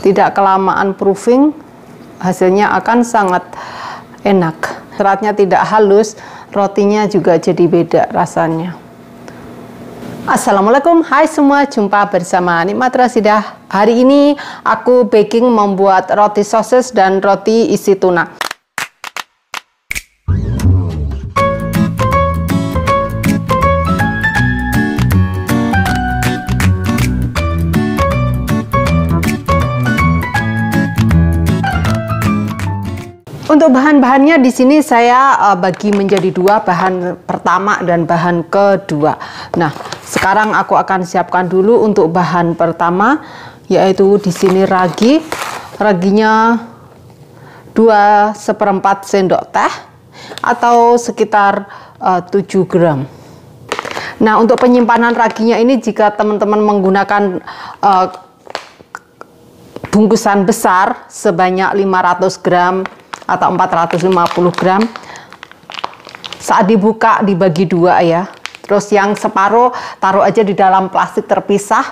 Tidak kelamaan proofing, hasilnya akan sangat enak. Seratnya tidak halus, rotinya juga jadi beda rasanya. Assalamualaikum, hai semua, jumpa bersama Nikmat Rasidah. Hari ini aku baking membuat roti sosis dan roti isi tuna. Untuk bahan-bahannya di sini saya bagi menjadi dua, bahan pertama dan bahan kedua. Nah, sekarang aku akan siapkan dulu untuk bahan pertama, yaitu di sini ragi. Raginya 2/4 sendok teh atau sekitar 7 gram. Nah, untuk penyimpanan raginya ini jika teman-teman menggunakan bungkusan besar sebanyak 500 gram atau 450 gram, saat dibuka dibagi dua ya, terus yang separuh taruh aja di dalam plastik terpisah,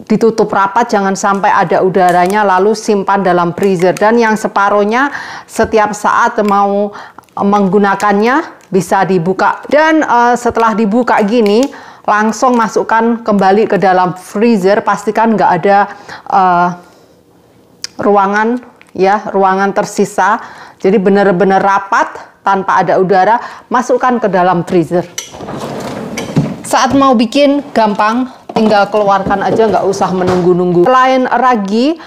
ditutup rapat, jangan sampai ada udaranya, lalu simpan dalam freezer. Dan yang separuhnya setiap saat mau menggunakannya bisa dibuka, dan setelah dibuka gini langsung masukkan kembali ke dalam freezer. Pastikan nggak ada ruangan tersisa, jadi benar-benar rapat tanpa ada udara. Masukkan ke dalam freezer. Saat mau bikin gampang, tinggal keluarkan aja, nggak usah menunggu-nunggu. Selain ragi,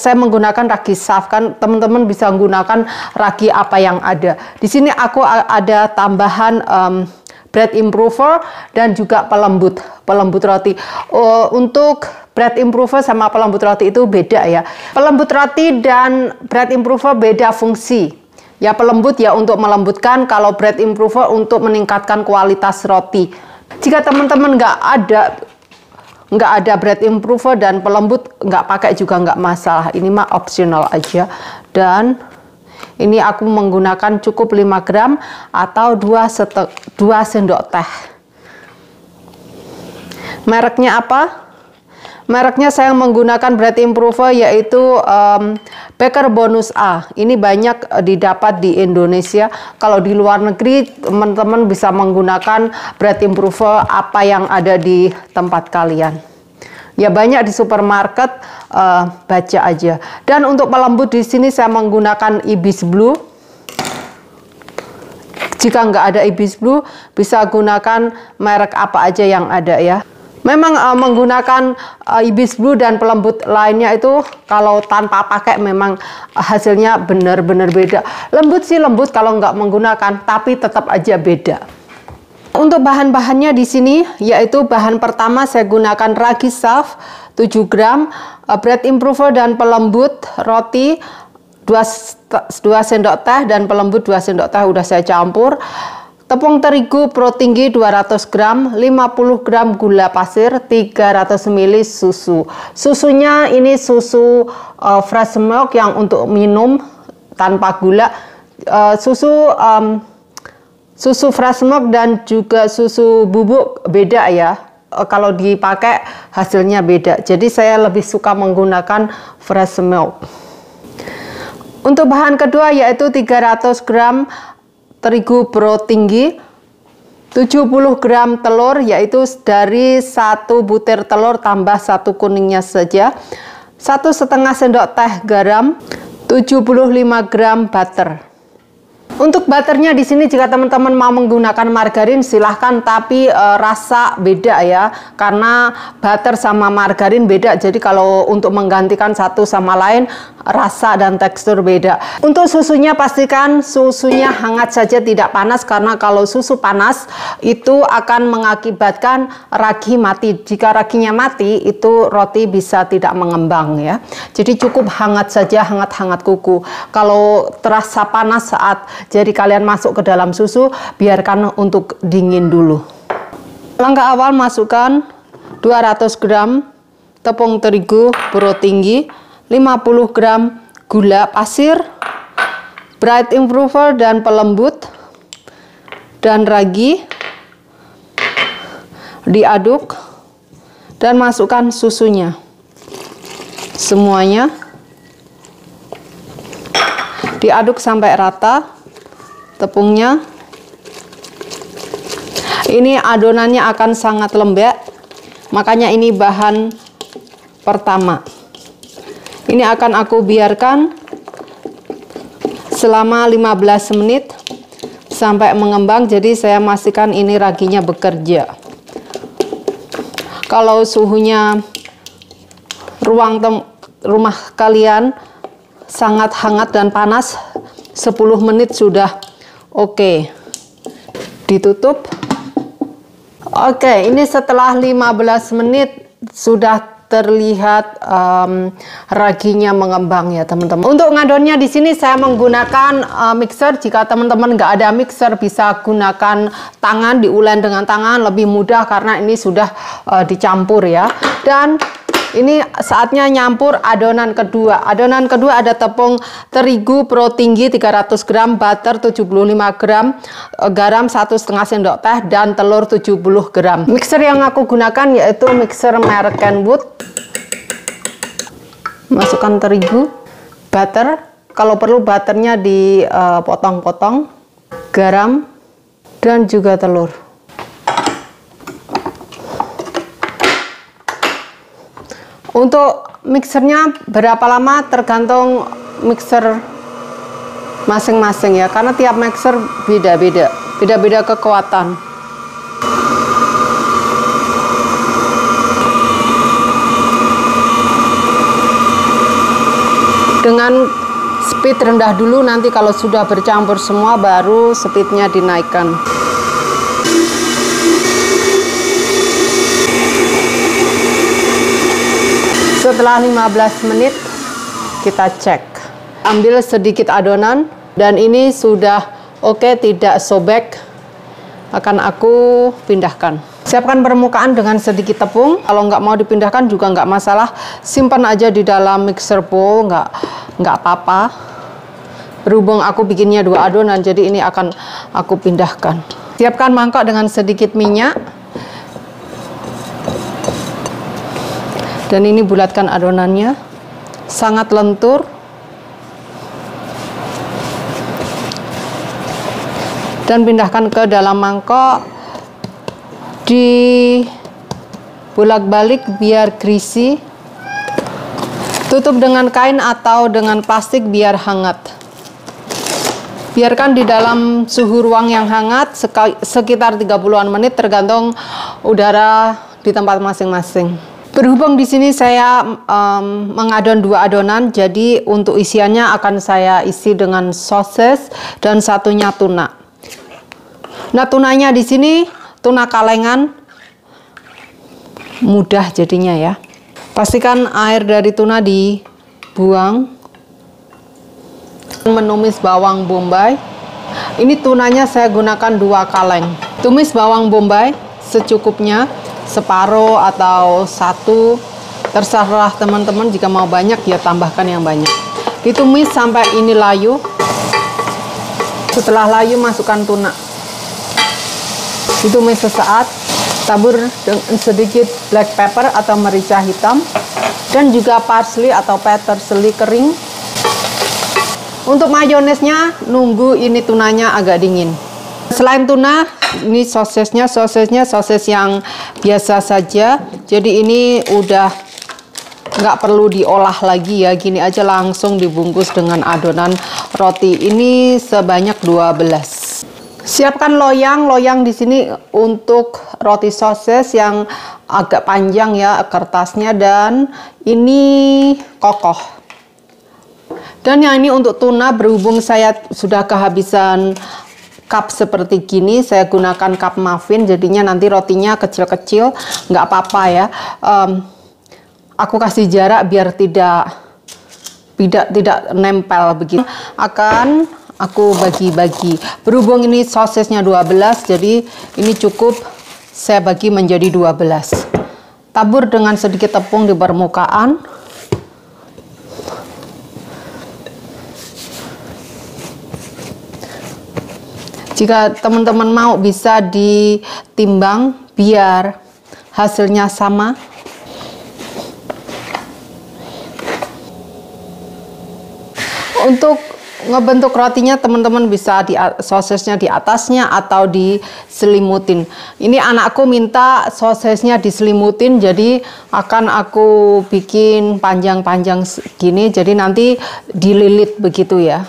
saya menggunakan ragi saff, kan teman-teman bisa menggunakan ragi apa yang ada. Di sini aku ada tambahan bread improver dan juga pelembut roti. Untuk bread improver sama pelembut roti itu beda ya. Pelembut roti dan bread improver beda fungsi. Ya, pelembut ya untuk melembutkan, kalau bread improver untuk meningkatkan kualitas roti. Jika teman-teman nggak ada bread improver dan pelembut, nggak pakai juga nggak masalah. Ini mah optional aja. Dan ini aku menggunakan cukup 5 gram atau 2 sendok teh. Mereknya apa? Mereknya saya menggunakan bread improver, yaitu Baker Bonus A. Ini banyak didapat di Indonesia. Kalau di luar negeri, teman-teman bisa menggunakan bread improver apa yang ada di tempat kalian. Ya, banyak di supermarket, baca aja. Dan untuk pelembut di sini saya menggunakan Ibis Blue. Jika nggak ada Ibis Blue, bisa gunakan merek apa aja yang ada ya. Memang menggunakan Ibis Blue dan pelembut lainnya itu kalau tanpa pakai memang hasilnya benar-benar beda. Lembut sih lembut kalau nggak menggunakan, tapi tetap aja beda. Untuk bahan-bahannya di sini, yaitu bahan pertama saya gunakan ragi saff 7 gram, bread improver dan pelembut roti 2 sendok teh dan pelembut 2 sendok teh udah saya campur. Tepung terigu pro tinggi 200 gram, 50 gram gula pasir, 300 ml susu. Susunya ini susu fresh milk yang untuk minum tanpa gula. Susu fresh milk dan juga susu bubuk beda ya. Kalau dipakai hasilnya beda. Jadi saya lebih suka menggunakan fresh milk. Untuk bahan kedua yaitu 300 gram terigu pro tinggi, 70 gram telur, yaitu dari 1 butir telur tambah 1 kuningnya saja, 1,5 sendok teh garam, 75 gram butter. Untuk butternya di sini jika teman-teman mau menggunakan margarin silahkan, tapi rasa beda ya, karena butter sama margarin beda. Jadi kalau untuk menggantikan satu sama lain, rasa dan tekstur beda. Untuk susunya pastikan susunya hangat saja, tidak panas, karena kalau susu panas itu akan mengakibatkan ragi mati. Jika raginya mati itu roti bisa tidak mengembang ya. Jadi cukup hangat saja, hangat-hangat kuku. Kalau terasa panas saat jadi kalian masuk ke dalam susu, biarkan untuk dingin dulu. Langkah awal masukkan 200 gram tepung terigu pro tinggi, 50 gram gula pasir, bread improver dan pelembut, dan ragi. Diaduk dan masukkan susunya semuanya. Diaduk sampai rata tepungnya. Ini adonannya akan sangat lembek, makanya ini bahan pertama. Ini akan aku biarkan selama 15 menit sampai mengembang. Jadi saya pastikan ini raginya bekerja. Kalau suhunya rumah kalian sangat hangat dan panas, 10 menit sudah oke. Ditutup. Oke, ini setelah 15 menit sudah terlihat raginya mengembang ya teman-teman. Untuk ngadonnya di sini saya menggunakan mixer. Jika teman-teman nggak ada mixer, bisa gunakan tangan, diulen dengan tangan lebih mudah karena ini sudah dicampur ya. Dan ini saatnya nyampur adonan kedua. Adonan kedua ada tepung terigu pro tinggi 300 gram, butter 75 gram, garam 1,5 sendok teh, dan telur 70 gram. Mixer yang aku gunakan yaitu mixer merek Kenwood. Masukkan terigu, butter, kalau perlu butternya dipotong-potong, garam, dan juga telur. Untuk mixernya berapa lama tergantung mixer masing-masing ya, karena tiap mixer beda-beda kekuatan. Dengan speed rendah dulu, nanti kalau sudah bercampur semua baru speednya dinaikkan. Setelah 15 menit kita cek. Ambil sedikit adonan dan ini sudah oke, tidak sobek. Akan aku pindahkan. Siapkan permukaan dengan sedikit tepung. Kalau nggak mau dipindahkan juga nggak masalah. Simpan aja di dalam mixer bowl, nggak apa-apa. Berhubung aku bikinnya 2 adonan, jadi ini akan aku pindahkan. Siapkan mangkok dengan sedikit minyak. Dan ini bulatkan adonannya, sangat lentur. Dan pindahkan ke dalam mangkok, dibolak-balik biar greasy. Tutup dengan kain atau dengan plastik biar hangat. Biarkan di dalam suhu ruang yang hangat sekitar 30-an menit tergantung udara di tempat masing-masing. Berhubung di sini saya mengadon 2 adonan, jadi untuk isiannya akan saya isi dengan sosis dan satunya tuna. Nah, tunanya di sini tuna kalengan, mudah jadinya ya. Pastikan air dari tuna dibuang. Menumis bawang bombay. Ini tunanya saya gunakan 2 kaleng. Tumis bawang bombay secukupnya. Separuh atau 1, terserah teman-teman. Jika mau banyak ya tambahkan yang banyak. Ditumis sampai ini layu. Setelah layu masukkan tuna. Ditumis sesaat. Tabur dengan sedikit black pepper atau merica hitam, dan juga parsley atau peterseli kering. Untuk mayonesnya nunggu ini tunanya agak dingin. Selain tuna, ini sosisnya sosis yang biasa saja. Jadi ini udah nggak perlu diolah lagi ya, gini aja langsung dibungkus dengan adonan roti. Ini sebanyak 12. Siapkan loyang di sini untuk roti sosis yang agak panjang ya kertasnya, dan ini kokoh. Dan yang ini untuk tuna, berhubung saya sudah kehabisan cup seperti gini, saya gunakan cup muffin, jadinya nanti rotinya kecil-kecil, nggak apa-apa ya. Aku kasih jarak biar tidak nempel begitu. Akan aku bagi-bagi. Berhubung ini sosisnya 12, jadi ini cukup saya bagi menjadi 12. Tabur dengan sedikit tepung di permukaan. Jika teman-teman mau bisa ditimbang biar hasilnya sama. Untuk ngebentuk rotinya teman-teman bisa di sosesnya di atasnya atau diselimutin. Ini anakku minta sosesnya diselimutin, jadi akan aku bikin panjang-panjang gini, jadi nanti dililit begitu ya.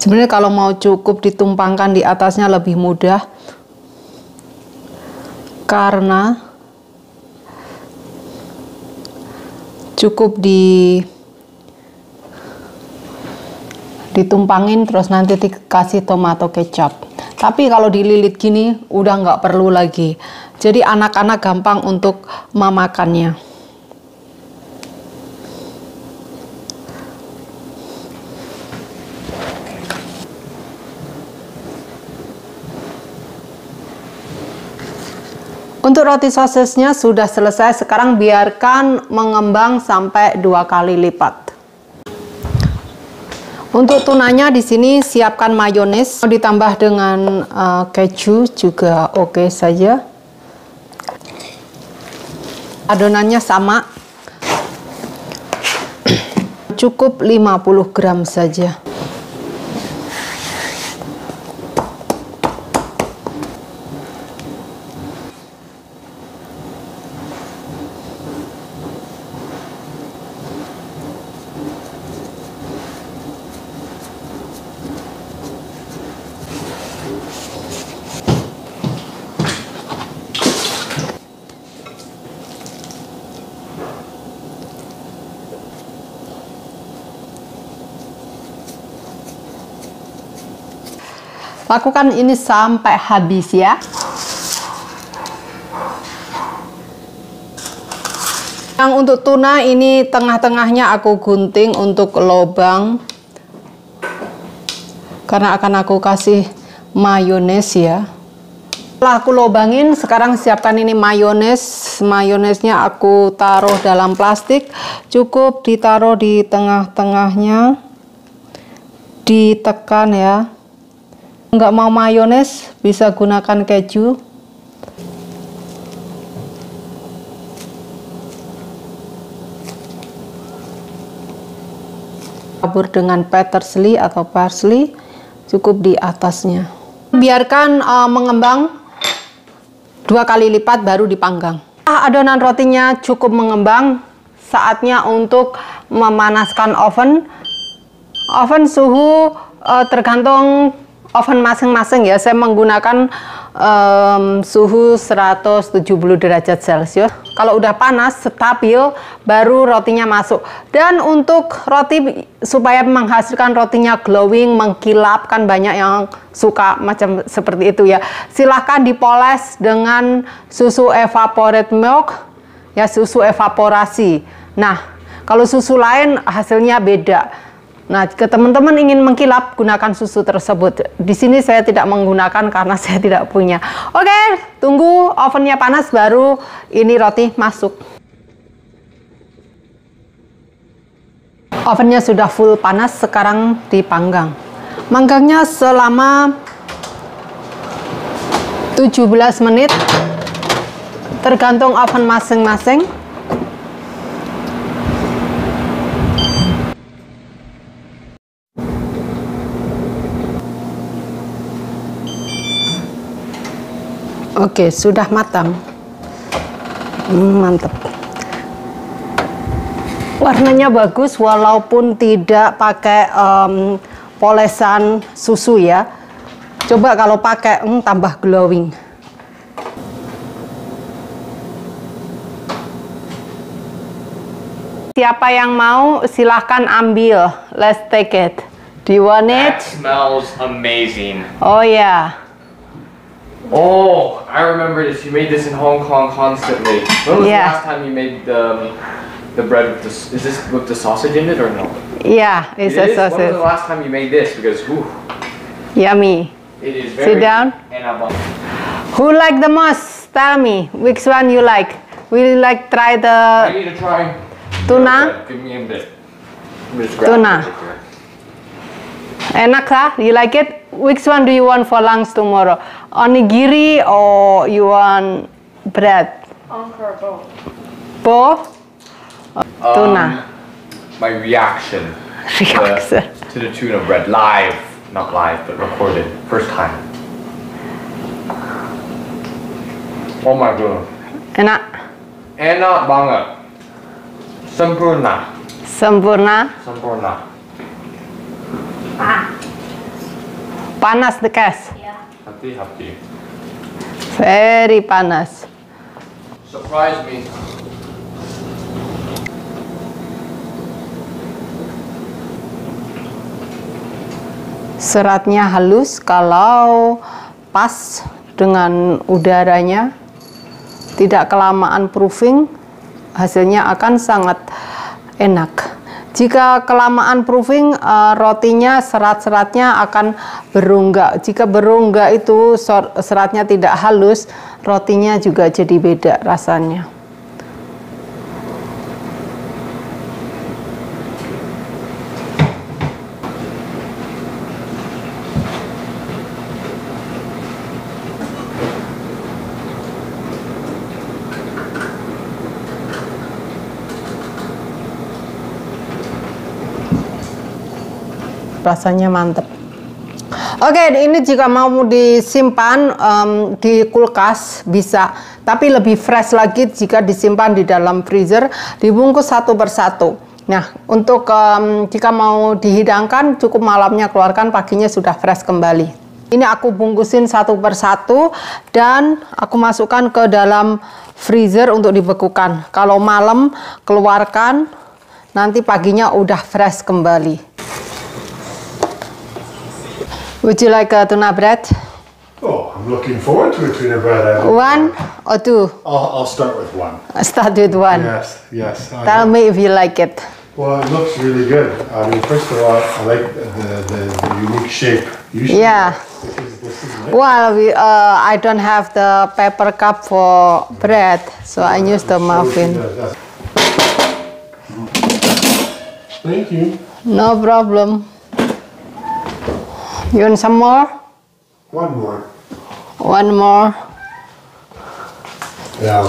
Sebenarnya kalau mau cukup ditumpangkan di atasnya lebih mudah, karena cukup ditumpangin terus nanti dikasih tomato kecap. Tapi kalau dililit gini udah nggak perlu lagi. Jadi anak-anak gampang untuk memakannya. Untuk roti sosesnya sudah selesai, sekarang biarkan mengembang sampai 2 kali lipat. Untuk tunanya di sini siapkan mayones, ditambah dengan keju juga oke saja. Adonannya sama, cukup 50 gram saja. Lakukan ini sampai habis ya. Yang untuk tuna ini tengah-tengahnya aku gunting untuk lubang, karena akan aku kasih mayones ya. Setelah aku lubangin, sekarang siapkan ini mayones. Mayonesnya aku taruh dalam plastik, cukup ditaruh di tengah-tengahnya, ditekan ya. Nggak mau mayones, bisa gunakan keju. Tabur dengan parsley atau parsley, cukup di atasnya. Biarkan mengembang 2 kali lipat baru dipanggang. Adonan rotinya cukup mengembang, saatnya untuk memanaskan oven. Oven suhu tergantung oven masing-masing ya. Saya menggunakan suhu 170 derajat Celcius. Kalau udah panas, stabil, baru rotinya masuk. Dan untuk roti, supaya menghasilkan rotinya glowing, mengkilap, kan banyak yang suka macam seperti itu ya. Silahkan dipoles dengan susu evaporated milk, ya, susu evaporasi. Nah, kalau susu lain hasilnya beda. Nah, jika teman-teman ingin mengkilap, gunakan susu tersebut. Di sini saya tidak menggunakan karena saya tidak punya. Oke, tunggu ovennya panas baru ini roti masuk. Ovennya sudah full panas, sekarang dipanggang. Manggangnya selama 17 menit, tergantung oven masing-masing. Oke, sudah matang. Mantap. Warnanya bagus walaupun tidak pakai polesan susu ya. Coba kalau pakai tambah glowing. Siapa yang mau silahkan ambil. Let's take it. Do you want it? That smells amazing. Oh yeah. Oh, I remember this. You made this in Hong Kong constantly. When was Yeah. the last time you made the bread with this? Is this with the sausage in it or no? Yeah, it's a It is? When was sausage. the last time you made this? Because whew, Yummy. it is Sit very. down. And I'm like, Who like the most? Tell me, which one you like? Will you like try I the need to try. tuna? Give me a bit. I'm just grabbing Tuna. it here. Enak lah? You like it? Which one do you want for lunch tomorrow? Onigiri or you want bread? Po? Tuna. My reaction. To the tuna bread live, not live, but recorded, first time. Oh my god. Enak. Enak banget. Sempurna. Sempurna. Sempurna. Panas the cash. Hati-hati. Very panas. Surprise me. Seratnya halus, kalau pas dengan udaranya, tidak kelamaan proofing, hasilnya akan sangat enak. Jika kelamaan proofing, rotinya serat-seratnya akan berunggak. Jika berunggak itu seratnya tidak halus, rotinya juga jadi beda rasanya. Rasanya mantep. Oke, ini jika mau disimpan di kulkas bisa, tapi lebih fresh lagi jika disimpan di dalam freezer, dibungkus satu persatu. Nah, untuk jika mau dihidangkan, cukup malamnya keluarkan, paginya sudah fresh kembali. Ini aku bungkusin satu persatu dan aku masukkan ke dalam freezer untuk dibekukan. Kalau malam keluarkan, nanti paginya udah fresh kembali. Would you like a tuna bread? Oh, I'm looking forward to a tuna bread. One or two? I'll start with one. Start with one. Yes, yes. Tell me if you like it. Well, it looks really good. I mean, first of all, I like the unique shape. Usually, Yeah. this is nice. Well, I don't have the paper cup for bread, so I use the muffin. Thank you. No problem. You want some more? One more. One more. Yeah.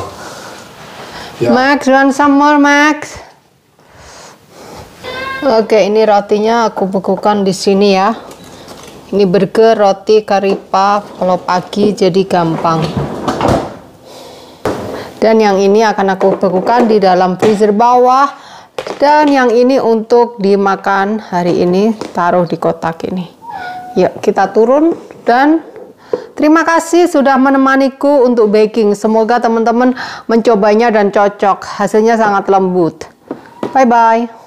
Yeah. Max, you want some more, Max? Oke, ini rotinya aku bekukan di sini ya. Ini burger, roti, curry puff. Kalau pagi jadi gampang. Dan yang ini akan aku bekukan di dalam freezer bawah. Dan yang ini untuk dimakan hari ini, taruh di kotak ini. Yuk, kita turun dan terima kasih sudah menemaniku untuk baking. Semoga teman-teman mencobanya dan cocok. Hasilnya sangat lembut. Bye-bye.